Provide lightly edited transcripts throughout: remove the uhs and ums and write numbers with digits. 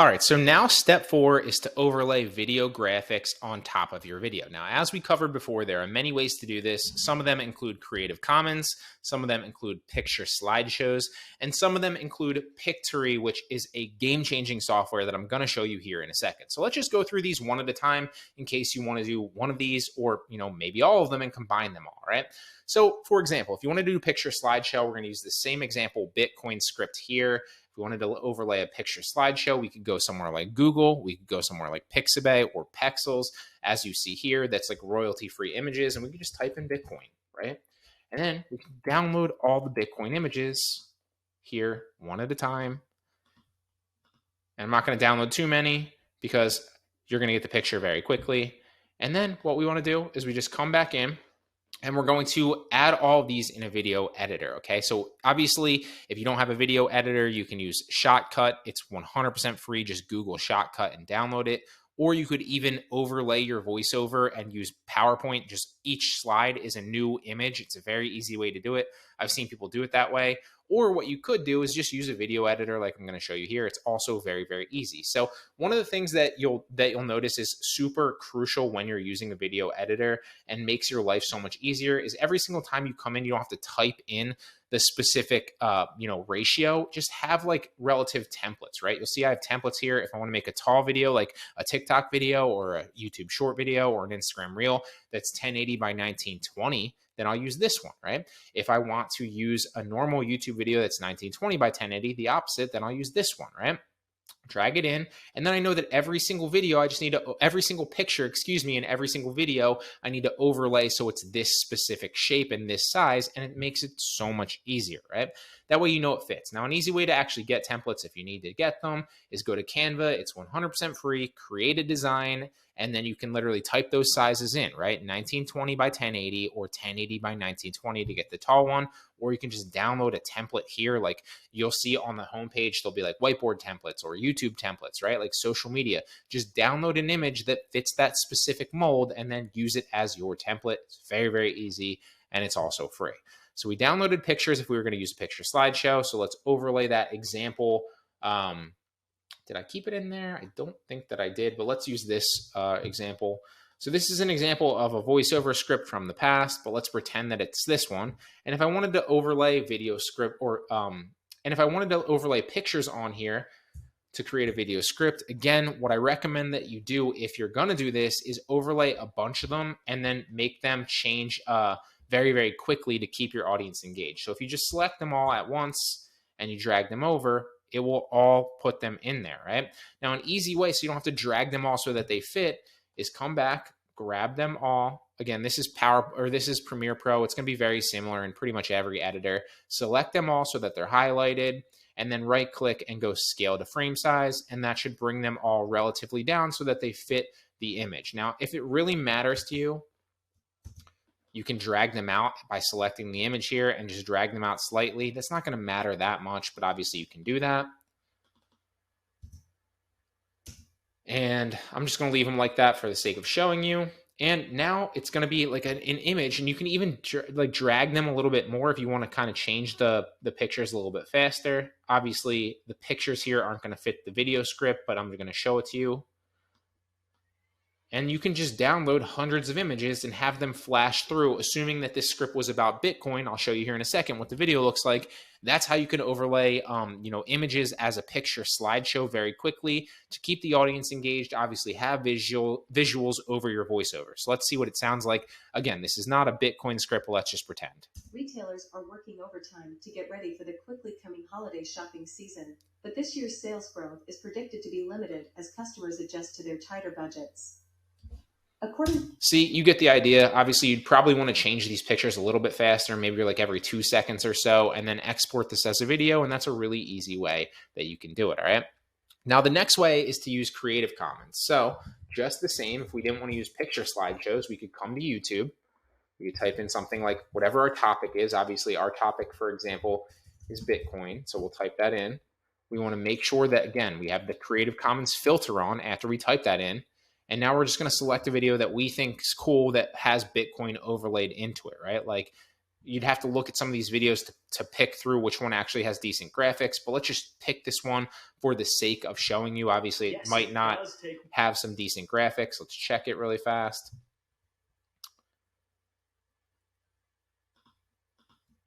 All right, so now step 4 is to overlay video graphics on top of your video. Now, as we covered before, there are many ways to do this. Some of them include Creative Commons, some of them include picture slideshows, and some of them include Pictory, which is a game-changing software that I'm going to show you here in a second. So let's just go through these one at a time in case you want to do one of these or, maybe all of them and combine them all, right? So, for example, if you want to do a picture slideshow, we're going to use the same example Bitcoin script here. If we wanted to overlay a picture slideshow, we could go somewhere like Google. We could go somewhere like Pixabay or Pexels. As you see here, that's like royalty-free images, and we can just type in Bitcoin, right? And then we can download all the Bitcoin images here one at a time. And I'm not going to download too many because you're going to get the picture very quickly. And then what we want to do is we just come back in, and we're going to add all of these in a video editor, okay? So obviously, if you don't have a video editor, you can use Shotcut. It's 100% free. Just Google Shotcut and download it. Or you could even overlay your voiceover and use PowerPoint. Just each slide is a new image. It's a very easy way to do it. I've seen people do it that way. Or what you could do is just use a video editor like I'm going to show you here. It's also very, very easy. So one of the things that you'll notice is super crucial when you're using the video editor and makes your life so much easier is every single time you come in, you don't have to type in the specific ratio. Just have like relative templates, right? You'll see I have templates here. If I want to make a tall video like a TikTok video or a YouTube short video or an Instagram reel that's 1080 by 1920, then I'll use this one, right? If I want to use a normal YouTube video that's 1920 by 1080, the opposite, then I'll use this one, right? Drag it in, and then I know that every single video, every single picture, in every single video, I need to overlay so it's this specific shape and this size, and it makes it so much easier, right? That way you know it fits. Now, an easy way to actually get templates if you need to get them is go to Canva. It's 100% free, create a design, and then you can literally type those sizes in, right? 1920 by 1080 or 1080 by 1920 to get the tall one, or you can just download a template here. Like you'll see on the homepage, there'll be like whiteboard templates or YouTube templates, right? Like social media. Just download an image that fits that specific mold and then use it as your template. It's very, very easy, and it's also free. So we downloaded pictures if we were going to use a picture slideshow. So let's overlay that example. Did I keep it in there? I don't think that I did, but let's use this example. So this is an example of a voiceover script from the past, but let's pretend that it's this one. And if I wanted to overlay video script and if I wanted to overlay pictures on here to create a video script, again, what I recommend that you do if you're going to do this is overlay a bunch of them and then make them change very, very quickly to keep your audience engaged. So if you just select them all at once and you drag them over, it will all put them in there, right? Now, an easy way so you don't have to drag them all so that they fit is come back, grab them all. Again, this is Premiere Pro. It's going to be very similar in pretty much every editor. Select them all so that they're highlighted, and then right click and go scale to frame size, and that should bring them all relatively down so that they fit the image. Now, if it really matters to you, you can drag them out by selecting the image here and just drag them out slightly. That's not going to matter that much, but obviously you can do that. And I'm just going to leave them like that for the sake of showing you. And now it's going to be like an image, and you can even drag them a little bit more if you want to kind of change the pictures a little bit faster. Obviously, the pictures here aren't going to fit the video script, but I'm going to show it to you. And you can just download hundreds of images and have them flash through, assuming that this script was about Bitcoin. I'll show you here in a second what the video looks like. That's how you can overlay, images as a picture slideshow very quickly to keep the audience engaged. Obviously, have visuals over your voiceover. So let's see what it sounds like. Again, this is not a Bitcoin script, but let's just pretend. Retailers are working overtime to get ready for the quickly coming holiday shopping season, but this year's sales growth is predicted to be limited as customers adjust to their tighter budgets. See, you get the idea. Obviously, you'd probably want to change these pictures a little bit faster, maybe like every 2 seconds or so, and then export this as a video, and that's a really easy way that you can do it, all right? Now, the next way is to use Creative Commons. So just the same, if we didn't want to use picture slideshows, we could come to YouTube. We could type in something like whatever our topic is. Obviously, our topic, for example, is Bitcoin, so we'll type that in. We want to make sure that, again, we have the Creative Commons filter on after we type that in. And now we're just going to select a video that we think is cool that has Bitcoin overlaid into it, right? Like you'd have to look at some of these videos to pick through which one actually has decent graphics, but let's just pick this one for the sake of showing you. Obviously, it might not have some decent graphics. Let's check it really fast.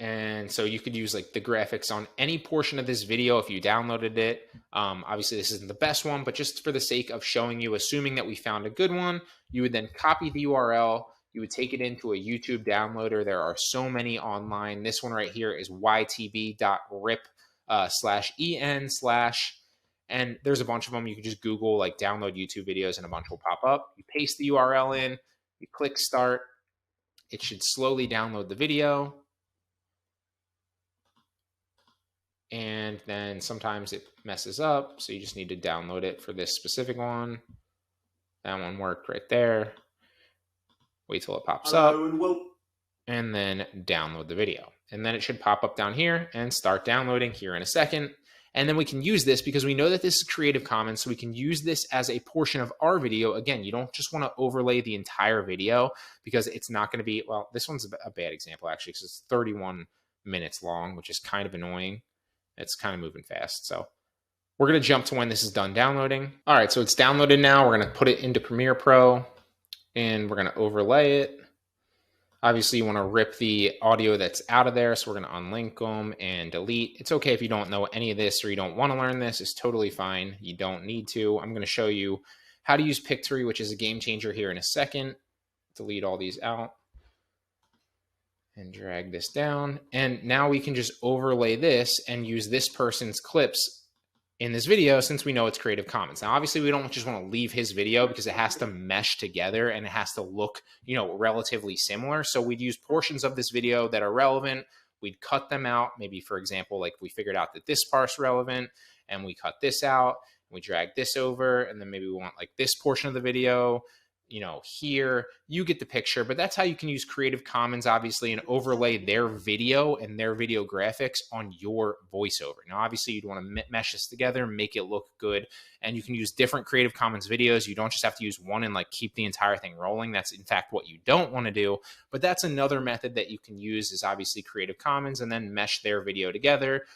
And so you could use like the graphics on any portion of this video if you downloaded it. Obviously, this isn't the best one, but just for the sake of showing you, assuming that we found a good one, you would then copy the URL. You would take it into a YouTube downloader. There are so many online. This one right here is ytb.rip/en/ and there's a bunch of them. You can just Google like download YouTube videos and a bunch will pop up. You paste the URL in, you click start. It should slowly download the video. And then sometimes it messes up, so you just need to download it for this specific one. That one worked right there. Wait till it pops up, and then download the video. And then it should pop up down here and start downloading here in a second. And then we can use this because we know that this is Creative Commons, so we can use this as a portion of our video. Again, you don't just want to overlay the entire video because it's not going to be, well, this one's a bad example actually because it's 31 minutes long, which is kind of annoying. It's kind of moving fast. So we're going to jump to when this is done downloading. All right, so it's downloaded now. We're going to put it into Premiere Pro and we're going to overlay it. Obviously, you want to rip the audio that's out of there. So we're going to unlink them and delete. It's okay if you don't know any of this or you don't want to learn this. It's totally fine. You don't need to. I'm going to show you how to use Pictory, which is a game changer here in a second. Delete all these out. And drag this down. And now we can just overlay this and use this person's clips in this video since we know it's Creative Commons. Now, obviously, we don't just want to leave his video because it has to mesh together and it has to look, relatively similar. So we'd use portions of this video that are relevant. We'd cut them out. Maybe, for example, like we figured out that this part's relevant and we cut this out. We drag this over and then maybe we want like this portion of the video here. You get the picture, but that's how you can use Creative Commons, obviously, and overlay their video and their video graphics on your voiceover. Now, obviously, you'd want to mesh this together, make it look good, and you can use different Creative Commons videos. You don't just have to use one and like keep the entire thing rolling. That's in fact what you don't want to do, but that's another method that you can use is obviously Creative Commons and then mesh their video together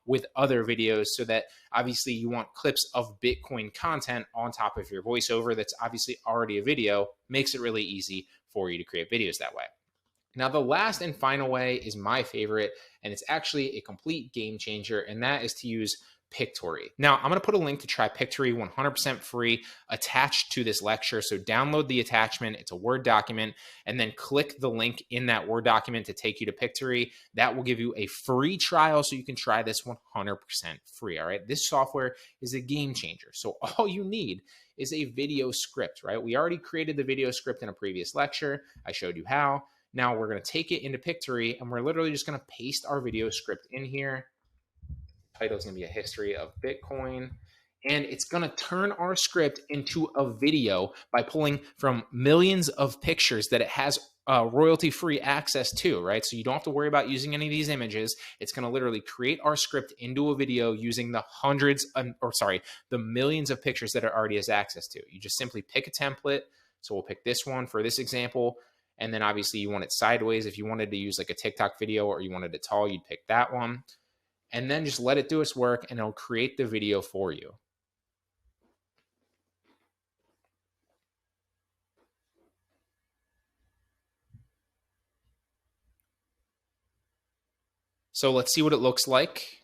with other videos so that obviously you want clips of Bitcoin content on top of your voiceover that's obviously already a video. Makes it really easy for you to create videos that way. Now, the last and final way is my favorite, and it's actually a complete game changer, and that is to use Pictory. Now, I'm going to put a link to try Pictory 100% free attached to this lecture. So download the attachment. It's a Word document, and then click the link in that Word document to take you to Pictory. That will give you a free trial so you can try this 100% free. All right. This software is a game changer. So all you need is a video script, right? We already created the video script in a previous lecture. I showed you how. Now we're going to take it into Pictory and we're literally just going to paste our video script in here. Title is going to be a history of Bitcoin. And it's going to turn our script into a video by pulling from millions of pictures that it has royalty-free access to, right? So you don't have to worry about using any of these images. It's going to literally create our script into a video using the the millions of pictures that it already has access to. You just simply pick a template. So we'll pick this one for this example. And then obviously you want it sideways. If you wanted to use like a TikTok video or you wanted it tall, you'd pick that one. And then just let it do its work and it'll create the video for you. So let's see what it looks like.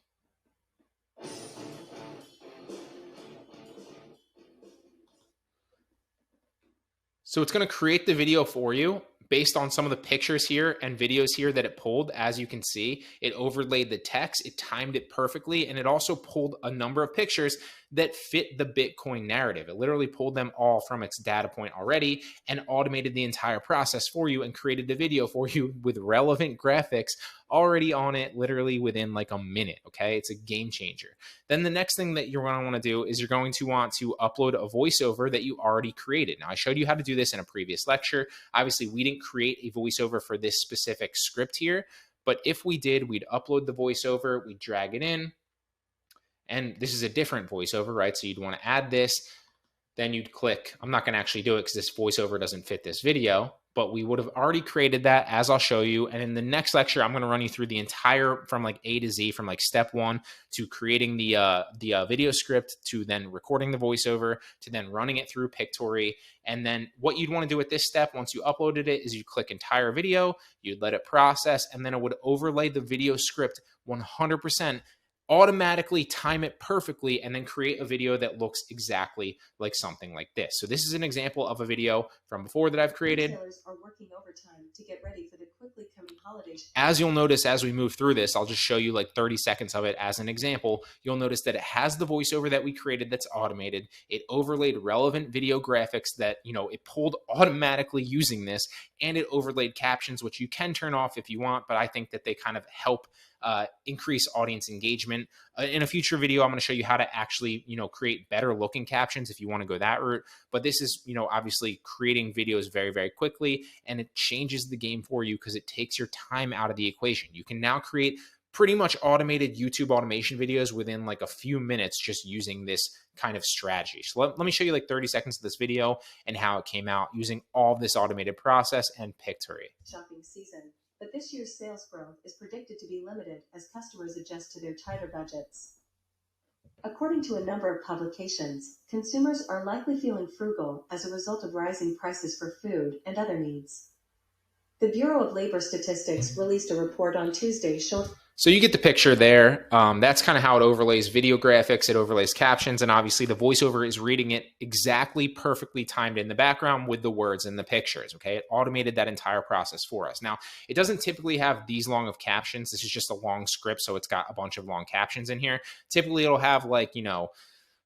So it's going to create the video for you based on some of the pictures here and videos here that it pulled. As you can see, it overlaid the text, it timed it perfectly, and it also pulled a number of pictures that fit the Bitcoin narrative. It literally pulled them all from its data point already and automated the entire process for you and created the video for you with relevant graphics already on it literally within like a minute, okay? It's a game changer. Then the next thing that you're going to want to do is you're going to want to upload a voiceover that you already created. Now, I showed you how to do this in a previous lecture. Obviously, we didn't create a voiceover for this specific script here, but if we did, we'd upload the voiceover, we'd drag it in, and this is a different voiceover, right? So you'd want to add this, then you'd click, I'm not going to actually do it because this voiceover doesn't fit this video, but we would have already created that, as I'll show you. And in the next lecture, I'm going to run you through the entire, from like A to Z, from like step one to creating the video script, to then recording the voiceover, to then running it through Pictory. And then what you'd want to do at this step, once you uploaded it, is you click entire video, you'd let it process, and then it would overlay the video script 100%, automatically time it perfectly, and then create a video that looks exactly like something like this. So this is an example of a video from before that I've created. Retailers are working overtime to get ready for the quickly coming holiday. As you'll notice as we move through this, I'll just show you like 30 seconds of it as an example. You'll notice that it has the voiceover that we created that's automated. It overlaid relevant video graphics that, it pulled automatically using this, and it overlaid captions, which you can turn off if you want, but I think that they kind of help increase audience engagement. In a future video, I'm going to show you how to actually, create better looking captions if you want to go that route. But this is, obviously creating videos very, very quickly, and it changes the game for you because it takes your time out of the equation. You can now create pretty much automated YouTube automation videos within like a few minutes just using this kind of strategy. So let me show you like 30 seconds of this video and how it came out using all this automated process and Pictory. Shopping season. But this year's sales growth is predicted to be limited as customers adjust to their tighter budgets. According to a number of publications, consumers are likely feeling frugal as a result of rising prices for food and other needs. The Bureau of Labor Statistics released a report on Tuesday showing. So you get the picture there. That's kind of how it overlays video graphics. It overlays captions, and obviously the voiceover is reading it exactly perfectly timed in the background with the words and the pictures. Okay, it automated that entire process for us. Now, it doesn't typically have these long of captions. This is just a long script, so it's got a bunch of long captions in here. Typically, it'll have like,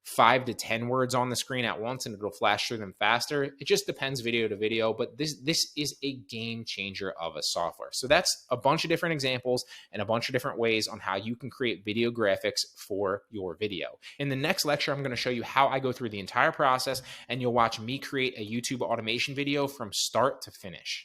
5 to 10 words on the screen at once, and it'll flash through them faster. It just depends video to video, but this is a game changer of a software. So that's a bunch of different examples and a bunch of different ways on how you can create video graphics for your video. In the next lecture, I'm going to show you how I go through the entire process, and you'll watch me create a YouTube automation video from start to finish.